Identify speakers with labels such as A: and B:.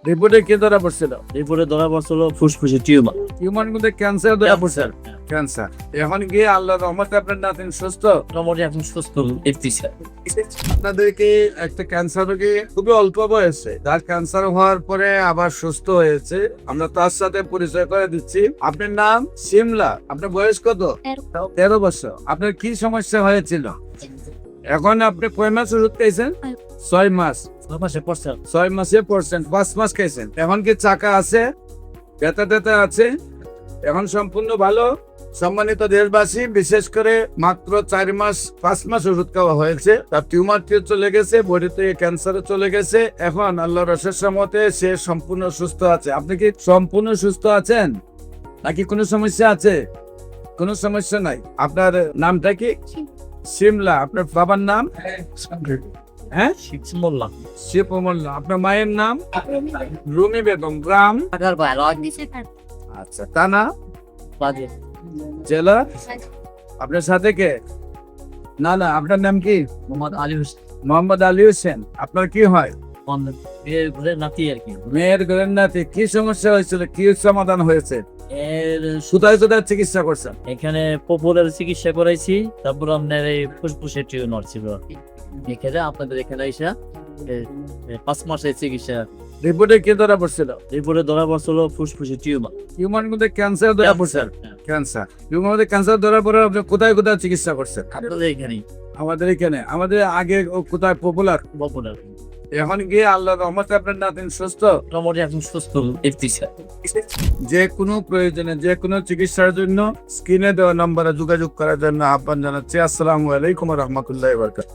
A: রিপোর্টে কি ধরা পড়ছিল?
B: এরপরে ধরা পড়ছিল ফুসফুসে টিউমার।
A: টিউমার মধ্যে ক্যান্সার ধরা পড়ছে। ক্যান্সার এখন গিয়ে আল্লাহর রহমতে আপনার নাতিন সুস্থ।
B: মোটামুটি এখন সুস্থ দেখতেছি।
A: আপনাদেরকে একটা ক্যান্সার রোগী খুবই অল্প বয়সে, যার ক্যান্সার হওয়ার পরে আবার সুস্থ হয়েছে, আমরা তার সাথে পরিচয় করে দিচ্ছি। আপনার নাম সিমলা, আপনার বয়স কত? 13 বছর। আপনার কি সমস্যা হয়েছিল? এখন আপনি কয় মাস ওষুধ খাইছেন? 6 মাস।
B: 6 মাসে পড়ছে।
A: 6 মাসে পড়ছেন, 5 মাস খাইছেন। এখন কি চাকা আছে? ব্যথা ট্যাথা আছে? এখন সম্পূর্ণ ভালো। সম্মানিত দেশবাসী, বিশেষ করে মাত্র 4 মাস 5 মাস ওষুধ খাওয়া হয়েছে, তার টিউমারটিও চলে গেছে, বডি থেকে ক্যান্সারও চলে গেছে। এখন আল্লাহর অশেষ রহমতে সে সম্পূর্ণ সুস্থ আছে। আপনি কি সম্পূর্ণ সুস্থ আছেন নাকি কোনো সমস্যা আছে? কোনো সমস্যা নাই। আপনার নামটা কি? সিমলা। আপনার বাবার নাম? হ্যাঁ,
B: মোল্লা।
A: শিব মোল্লা। আপনার মায়ের নাম? রুমি বেগম। গ্রাম? আচ্ছা, থানা? জেলা? আপনার সাথে কে? না না, আপনার নাম কি?
B: মোহাম্মদ আলী হোসেন।
A: মোহাম্মদ আলী হোসেন। আপনার কি হয়?
B: বিয়ের ঘরে নাতি আর কি।
A: মেয়ের ঘরের নাতি। কি সমস্যা হয়েছিল, কি সমাধান হয়েছে?
B: এর
A: কোথায় কোথায় চিকিৎসা করছেন?
B: এখানে পপুলার চিকিৎসা করাইছি, তারপর আপনার এই ফুসফুসের টিউমার ছিল। এখানে আপনাদের এখানে আইসা 5 মাসের চিকিৎসা।
A: রিপোর্টে কি ধরা পড়ছিল?
B: এরপরে ধরা পড়ছিল ফুসফুসে টিউমার।
A: টিউমার মধ্যে ক্যান্সার ধরা পড়ছে। ক্যান্সার। টিউমার মধ্যে ক্যান্সার ধরা পড়ে আপনি কোথায় কোথায় চিকিৎসা করছেন?
B: আপনাদের এখানেই
A: আমাদের এখানে। আমাদের আগে কোথায় পপুলার?
B: পপুলার।
A: এখন গিয়ে আল্লাহর রহমতে আপনার নাতিন সুস্থ।
B: মোটামুটি এখন সুস্থ দেখতেছি।
A: যে কোনো প্রয়োজনে, যে কোনো চিকিৎসার জন্য স্ক্রিনে দেওয়া নম্বরে যোগাযোগ করার জন্য আহ্বান জানাচ্ছি। আসসালামু আলাইকুম ওয়া রাহমাতুল্লাহি ওয়া বারাকাতুহু।